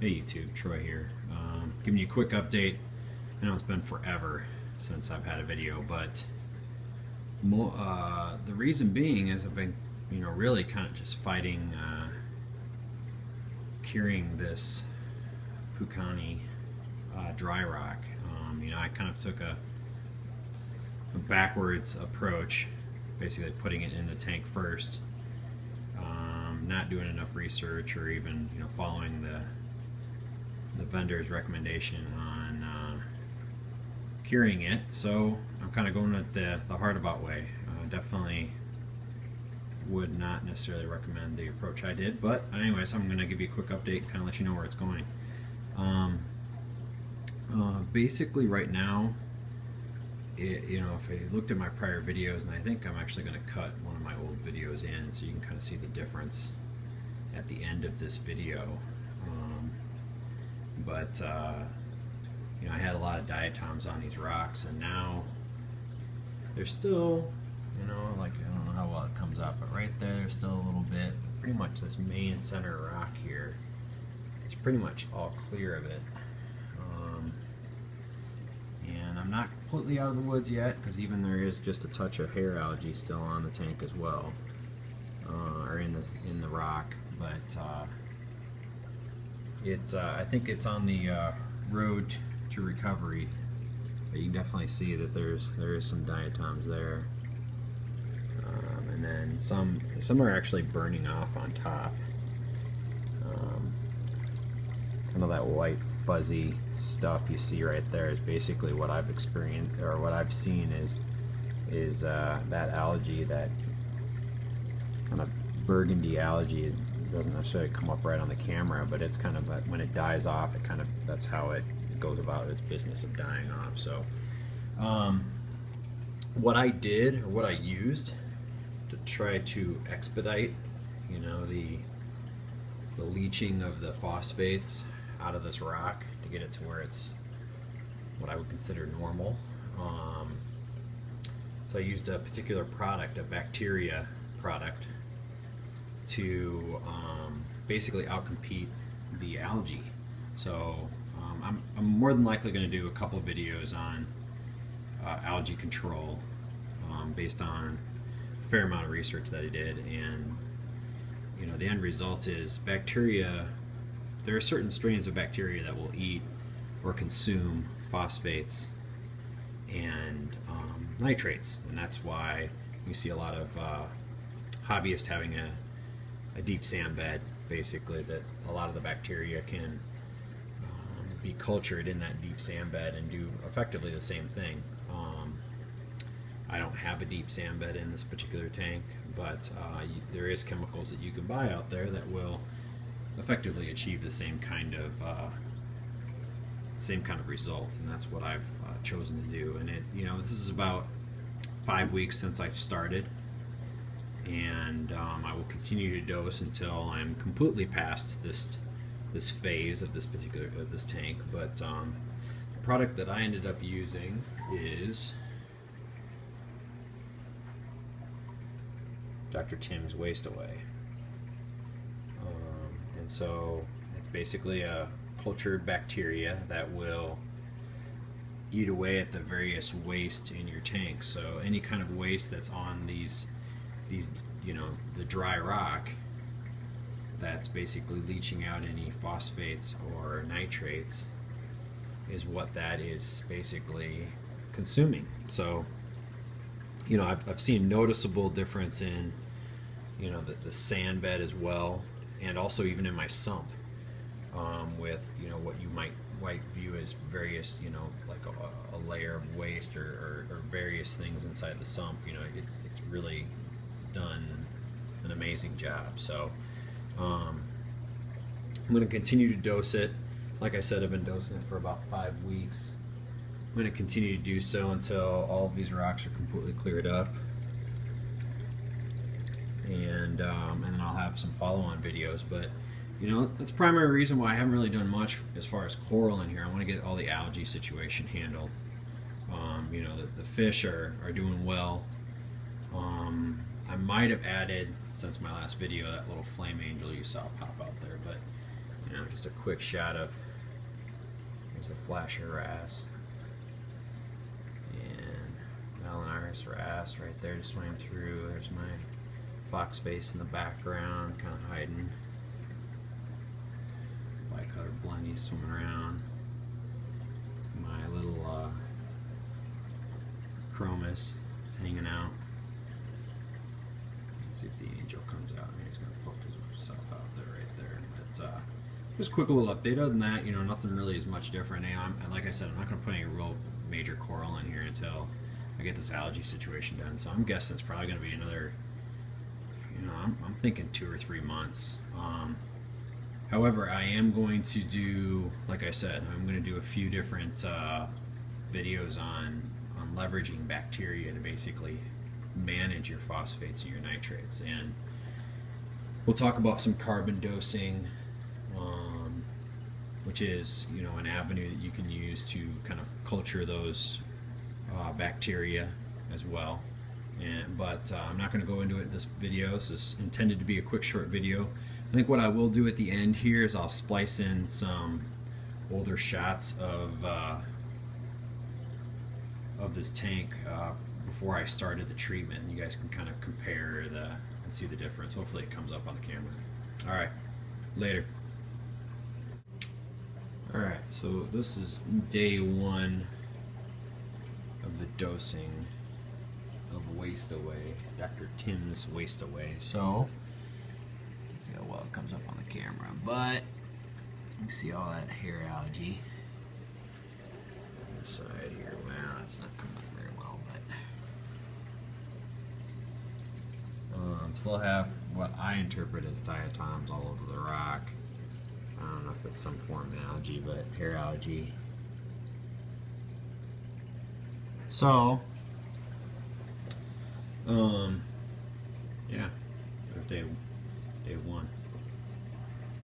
Hey YouTube, Troy here. Giving you a quick update. I know it's been forever since I've had a video, but the reason being is I've been, really kind of just fighting curing this Pukani dry rock. I kind of took a backwards approach, basically putting it in the tank first, not doing enough research or even following the vendor's recommendation on curing it. So I'm kind of going with the hard-about way. Definitely would not necessarily recommend the approach I did, but anyways, I'm going to give you a quick update, kind of let you know where it's going. Basically right now, if I looked at my prior videos, and I think I'm actually going to cut one of my old videos in so you can kind of see the difference at the end of this video. I had a lot of diatoms on these rocks, and now they're still, like, I don't know how well it comes up, but right there, there's still a little bit. Pretty much this main center rock here is pretty much all clear of it. And I'm not completely out of the woods yet, because even there is just a touch of hair algae still on the tank as well, or in the rock. But I think it's on the road to recovery. But you can definitely see that there is some diatoms there, and then some are actually burning off on top. Kind of that white fuzzy stuff you see right there is basically what I've experienced, or what I've seen is that algae, that kind of burgundy algae. It doesn't necessarily come up right on the camera, but it's kind of when it dies off, that's how it goes about its business of dying off. So what I did, or what I used to try to expedite the leaching of the phosphates out of this rock to get it to where it's what I would consider normal. So I used a particular product, a bacteria product, to basically outcompete the algae. So I'm more than likely going to do a couple of videos on algae control based on a fair amount of research that I did, and the end result is bacteria. There are certain strains of bacteria that will eat or consume phosphates and nitrates, and that's why you see a lot of hobbyists having a deep sand bed, basically, that a lot of the bacteria can be cultured in that deep sand bed and do effectively the same thing. I don't have a deep sand bed in this particular tank, but there is chemicals that you can buy out there that will effectively achieve the same kind of result, and that's what I've chosen to do. And this is about 5 weeks since I've started, and I will continue to dose until I'm completely past this phase of this tank. But the product that I ended up using is Dr. Tim's Waste Away. And so it's basically a cultured bacteria that will eat away at the various waste in your tank. So any kind of waste that's on these the dry rock, that's basically leaching out any phosphates or nitrates, is what that is basically consuming. So I've seen noticeable difference in the sand bed as well, and also even in my sump, with what you might view as various like a layer of waste or various things inside the sump. It's really done an amazing job. So I'm going to continue to dose it. Like I said, I've been dosing it for about 5 weeks. I'm going to continue to do so until all of these rocks are completely cleared up, and then I'll have some follow-on videos. But that's the primary reason why I haven't really done much as far as coral in here. I want to get all the algae situation handled. The fish are doing well. I might have added, since my last video, that little flame angel you saw pop out there, but just Just a quick shot of, here's the flasher wrasse. And Malinaris wrasse right there just swam through. There's my fox face in the background, kind of hiding. White-colored blennies swimming around. My little chromis is hanging out. Let's see if the angel comes out. He's going to poke himself out there, right there. But just a quick little update. Other than that, you know, nothing really is much different. And like I said, I'm not going to put any real major coral in here until I get this algae situation done. So I'm guessing it's probably going to be another, you know, I'm thinking 2 or 3 months. However, I am going to do, like I said, I'm going to do a few different videos on leveraging bacteria to basically manage your phosphates and your nitrates. And we'll talk about some carbon dosing, which is, you know, an avenue that you can use to kind of culture those bacteria as well. But I'm not going to go into it in this video. This is intended to be a quick, short video. I think what I will do at the end here is I'll splice in some older shots of this tank before I started the treatment. You guys can kind of compare and see the difference. Hopefully it comes up on the camera. All right, later. All right, so this is day 1 of the dosing of Waste Away, Dr. Tim's Waste Away. So let's see how well it comes up on the camera, but you can see all that hair algae on the side here. Well, it's not coming up very well, but still have what I interpret as diatoms all over the rock. I don't know if it's some form of algae, but hair algae. So, yeah, there's day 1.